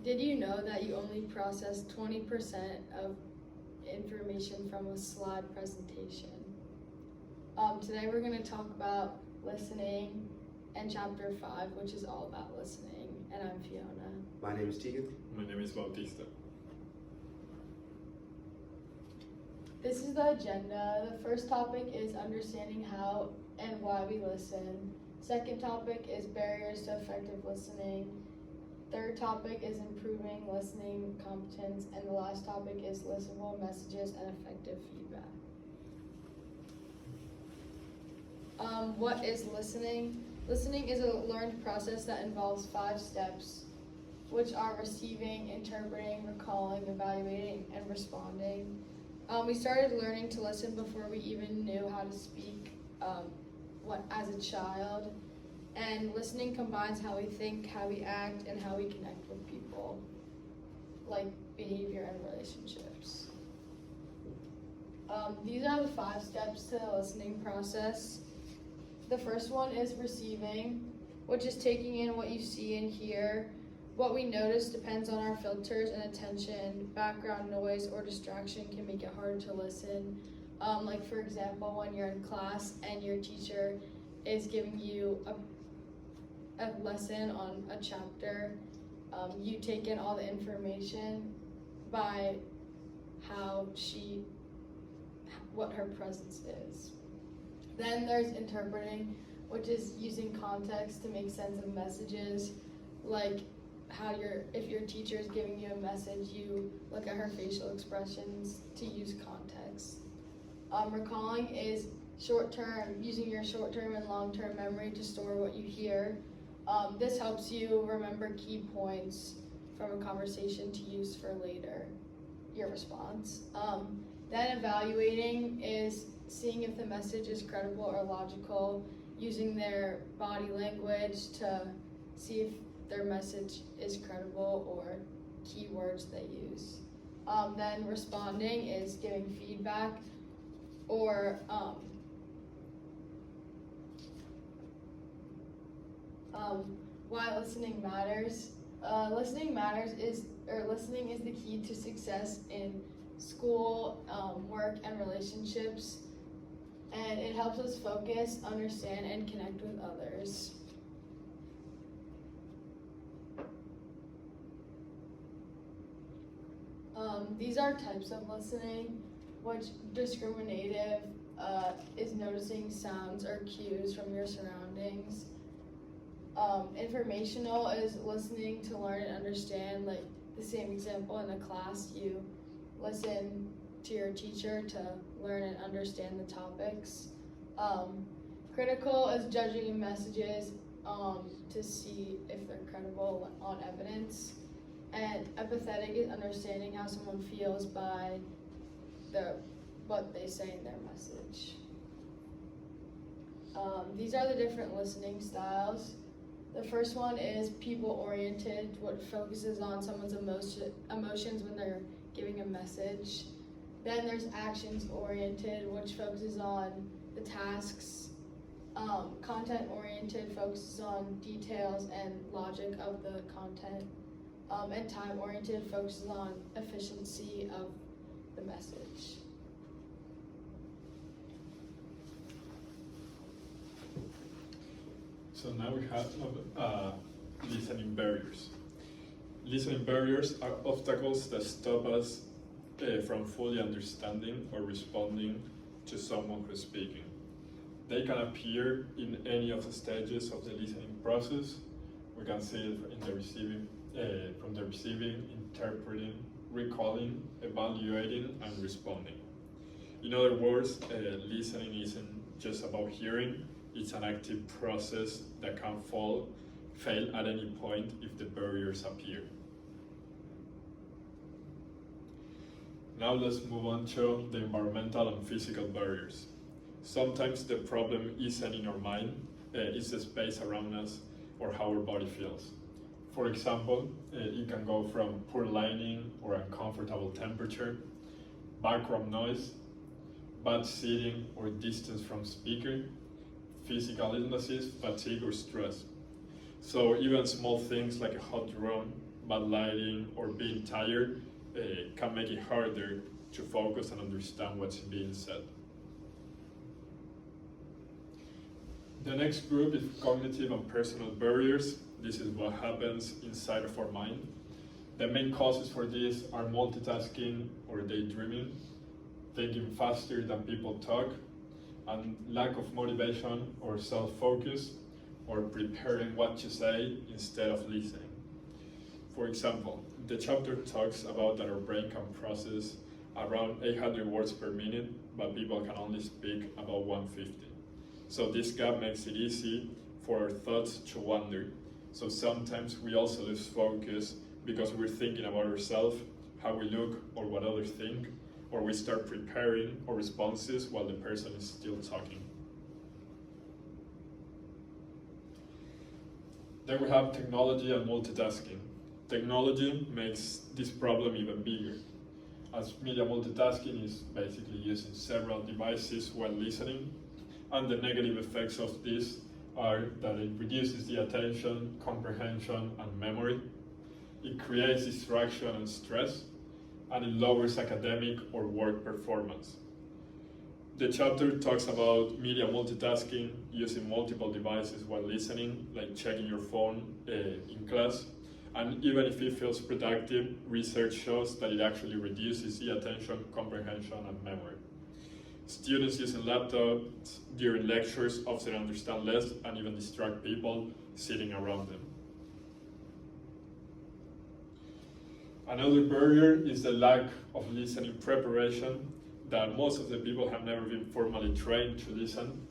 Did you know that you only process 20% of information from a slide presentation? Today we're going to talk about listening and chapter 5, which is all about listening. And I'm Fiona. My name is Tegan. My name is Bautista. This is the agenda. The first topic is understanding how and why we listen. Second topic is barriers to effective listening. Third topic is improving listening competence. And the last topic is listenable messages and effective feedback. What is listening? Listening is a learned process that involves 5 steps, which are receiving, interpreting, recalling, evaluating, and responding. We started learning to listen before we even knew how to speak as a child. And listening combines how we think, how we act, and how we connect with people, like behavior and relationships. These are the 5 steps to the listening process. The first one is receiving, which is taking in what you see and hear. What we notice depends on our filters and attention. Background noise or distraction can make it hard to listen. Like for example, when you're in class and your teacher is giving you a lesson on a chapter, you take in all the information by what her presence is. Then there's interpreting, which is using context to make sense of messages, like if your teacher is giving you a message, you look at her facial expressions to use context. Recalling is using your short-term and long-term memory to store what you hear. This helps you remember key points from a conversation to use for later, your response. Then evaluating is seeing if the message is credible or logical, using their body language to see if their message is credible or keywords they use. Then responding is giving feedback or why listening matters. Listening is the key to success in school, work, and relationships, and it helps us focus, understand, and connect with others. These are types of listening, which discriminative is noticing sounds or cues from your surroundings. Informational is listening to learn and understand, like the same example in a class, you listen to your teacher to learn and understand the topics. Critical is judging messages to see if they're credible on evidence. And empathetic is understanding how someone feels by what they say in their message. These are the different listening styles. The first one is people-oriented, what focuses on someone's emotions when they're giving a message. Then there's actions-oriented, which focuses on the tasks. Content-oriented focuses on details and logic of the content. And time-oriented focuses on efficiency of the message. So now we have listening barriers. Listening barriers are obstacles that stop us from fully understanding or responding to someone who's speaking. They can appear in any of the stages of the listening process. We can see it in the receiving, interpreting, recalling, evaluating, and responding. In other words, listening isn't just about hearing. It's an active process that can fail at any point if the barriers appear. Now let's move on to the environmental and physical barriers. Sometimes the problem isn't in our mind, it's the space around us or how our body feels. For example, it can go from poor lighting or uncomfortable temperature, background noise, bad seating or distance from speaker, physical illnesses, fatigue or stress. So even small things like a hot room, bad lighting, or being tired can make it harder to focus and understand what's being said. The next group is cognitive and personal barriers. This is what happens inside of our mind. The main causes for this are multitasking or daydreaming, thinking faster than people talk, and lack of motivation or self-focus, or preparing what to say instead of listening. For example, the chapter talks about that our brain can process around 800 words per minute, but people can only speak about 150. So this gap makes it easy for our thoughts to wander. So sometimes we also lose focus because we're thinking about ourselves, how we look, or what others think, or we start preparing our responses while the person is still talking. Then we have technology and multitasking. Technology makes this problem even bigger, as media multitasking is basically using several devices while listening, and the negative effects of this are that it reduces the attention, comprehension, and memory. It creates distraction and stress, and it lowers academic or work performance. The chapter talks about media multitasking, using multiple devices while listening, like checking your phone in class. And even if it feels productive, research shows that it actually reduces the attention, comprehension, and memory. Students using laptops during lectures often understand less and even distract people sitting around them. Another barrier is the lack of listening preparation, that most of the people have never been formally trained to listen.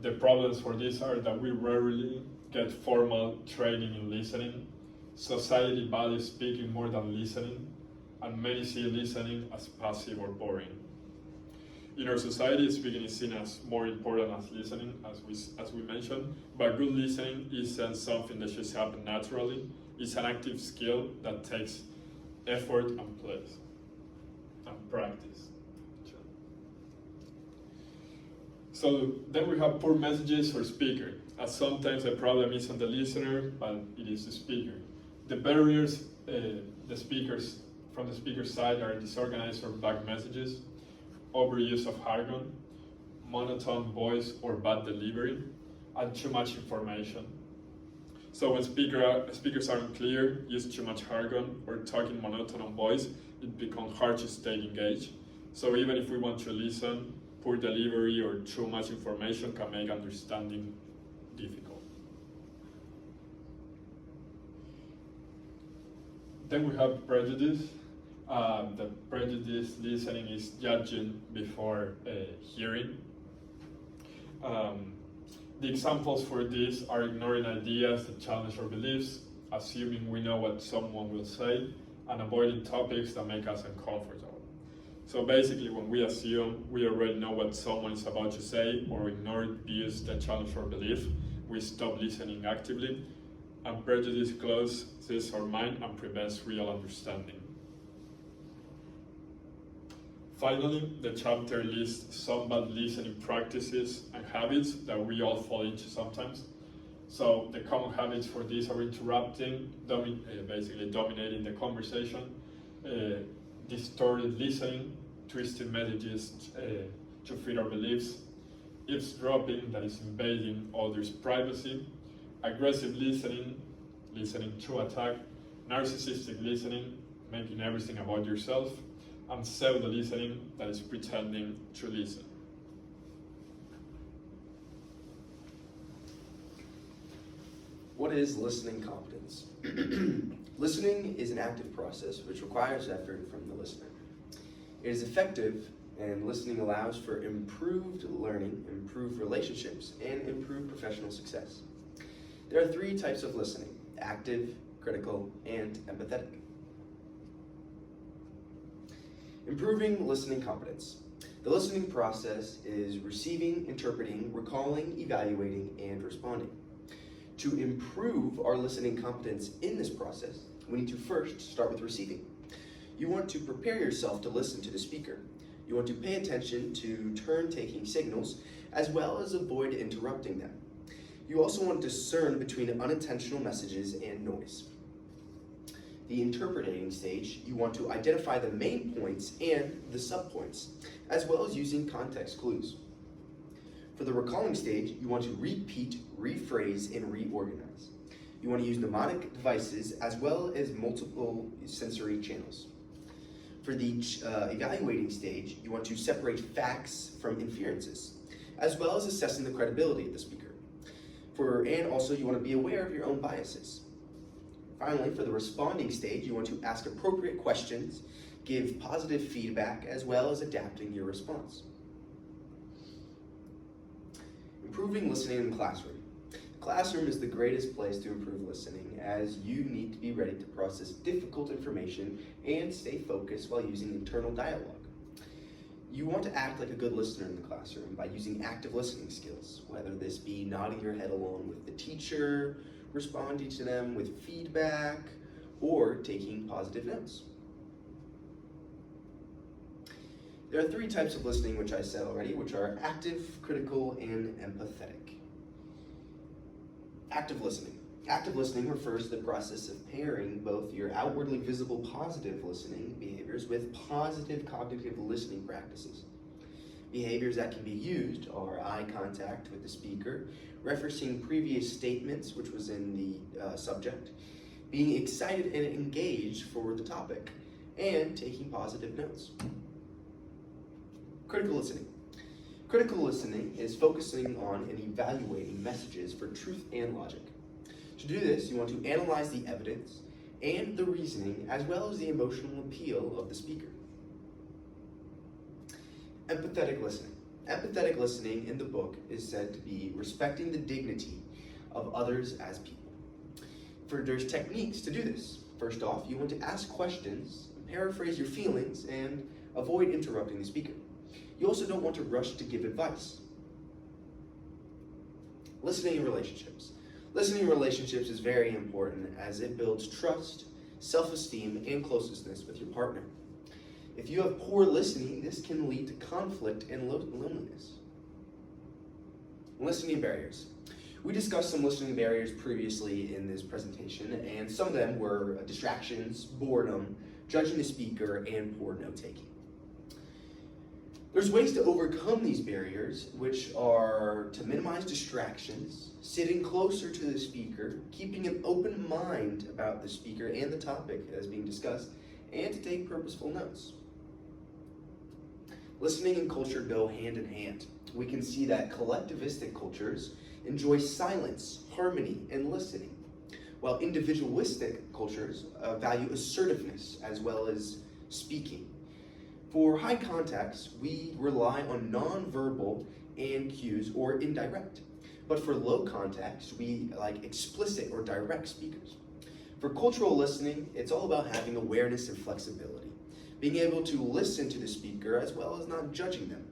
The problems for this are that we rarely get formal training in listening. Society values speaking more than listening, and many see listening as passive or boring. In our society, speaking is seen as more important as listening, as we mentioned, but good listening isn't something that just happens naturally. It's an active skill that takes effort and place and practice. So then we have poor messages for speaker, as sometimes the problem isn't the listener, but it is the speaker. The barriers from the speaker's side are disorganized or vague messages, overuse of jargon, monotone voice or bad delivery, and too much information. So when speakers aren't clear, use too much jargon, or talk in monotone voice, it becomes hard to stay engaged. So even if we want to listen, poor delivery or too much information can make understanding difficult. Then we have prejudice. The prejudice listening is judging before hearing. The examples for this are ignoring ideas that challenge our beliefs, assuming we know what someone will say, and avoiding topics that make us uncomfortable. So basically, when we assume we already know what someone is about to say, or ignore views that challenge our belief, we stop listening actively, and prejudice closes our mind and prevents real understanding. Finally, the chapter lists some bad listening practices and habits that we all fall into sometimes. So the common habits for these are interrupting, basically dominating the conversation, distorted listening, twisted messages to fit our beliefs, eavesdropping, that is invading others' privacy, aggressive listening, listening to attack, narcissistic listening, making everything about yourself, and pseudo-listening, that is pretending to listen. What is listening competence? Listening is an active process which requires effort from the listener. It is effective, and listening allows for improved learning, improved relationships, and improved professional success. There are 3 types of listening: active, critical, and empathetic. Improving listening competence. The listening process is receiving, interpreting, recalling, evaluating, and responding. To improve our listening competence in this process, we need to first start with receiving. You want to prepare yourself to listen to the speaker. You want to pay attention to turn-taking signals, as well as avoid interrupting them. You also want to discern between unintentional messages and noise. the interpreting stage, you want to identify the main points and the subpoints, as well as using context clues. For the recalling stage, you want to repeat, rephrase, and reorganize. You want to use mnemonic devices as well as multiple sensory channels. For the evaluating stage, you want to separate facts from inferences, as well as assessing the credibility of the speaker. And also you want to be aware of your own biases. Finally, for the responding stage, you want to ask appropriate questions, give positive feedback, as well as adapting your response. Improving listening in the classroom. The classroom is the greatest place to improve listening, as you need to be ready to process difficult information and stay focused while using internal dialogue. You want to act like a good listener in the classroom by using active listening skills, whether this be nodding your head along with the teacher, responding to them with feedback, or taking positive notes. There are 3 types of listening, which I said already, which are active, critical, and empathetic. Active listening. Active listening refers to the process of pairing both your outwardly visible positive listening behaviors with positive cognitive listening practices. Behaviors that can be used are eye contact with the speaker, referencing previous statements, which was in the subject, being excited and engaged for the topic, and taking positive notes. Critical listening. Critical listening is focusing on and evaluating messages for truth and logic. To do this, you want to analyze the evidence and the reasoning, as well as the emotional appeal of the speaker. Empathetic listening. Empathetic listening in the book is said to be respecting the dignity of others as people. There's techniques to do this. First off, you want to ask questions, paraphrase your feelings, and avoid interrupting the speaker. You also don't want to rush to give advice. Listening in relationships. Listening in relationships is very important as it builds trust, self-esteem, and closeness with your partner. If you have poor listening, this can lead to conflict and loneliness. Listening barriers. We discussed some listening barriers previously in this presentation, and some of them were distractions, boredom, judging the speaker, and poor note-taking. There's ways to overcome these barriers, which are to minimize distractions, sitting closer to the speaker, keeping an open mind about the speaker and the topic that is being discussed, and to take purposeful notes. Listening and culture go hand in hand. We can see that collectivistic cultures enjoy silence, harmony, and listening, while individualistic cultures value assertiveness as well as speaking. For high contacts, we rely on nonverbal and cues or indirect. But for low contacts, we like explicit or direct speakers. For cultural listening, it's all about having awareness and flexibility, being able to listen to the speaker as well as not judging them.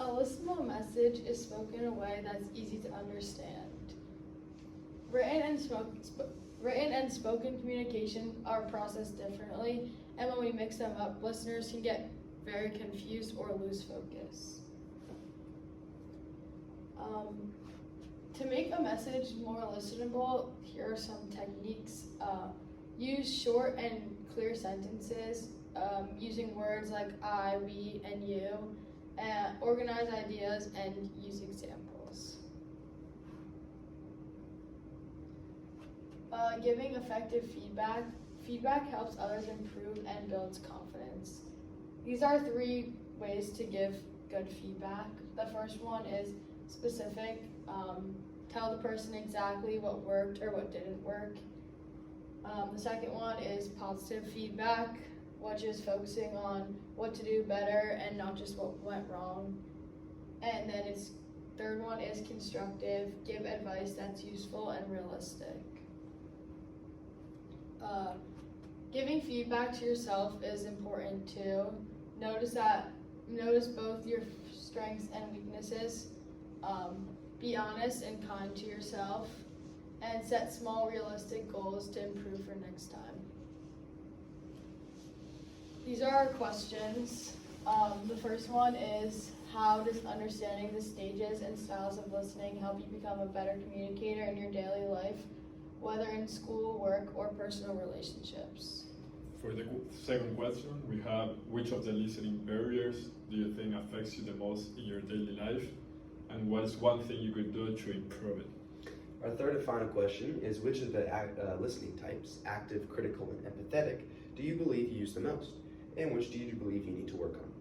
A listenable message is spoken in a way that's easy to understand. Written and spoken communication are processed differently, and when we mix them up, listeners can get very confused or lose focus. To make a message more listenable, here are some techniques. Use short and clear sentences, using words like I, we, and you, and organize ideas and use examples. Giving effective feedback. Feedback helps others improve and builds confidence. These are 3 ways to give good feedback. The first one is specific. Tell the person exactly what worked or what didn't work. The second one is positive feedback, which is focusing on what to do better and not just what went wrong. And then third one is constructive. Give advice that's useful and realistic. Giving feedback to yourself is important too. Notice both your strengths and weaknesses. Be honest and kind to yourself, and set small realistic goals to improve for next time. These are our questions. The first one is, how does understanding the stages and styles of listening help you become a better communicator in your daily life, whether in school, work, or personal relationships? For the second question, we have, which of the listening barriers do you think affects you the most in your daily life? And what is one thing you could do to improve it? Our third and final question is, which of the listening types, active, critical, and empathetic, do you believe you use the most? And which do you believe you need to work on?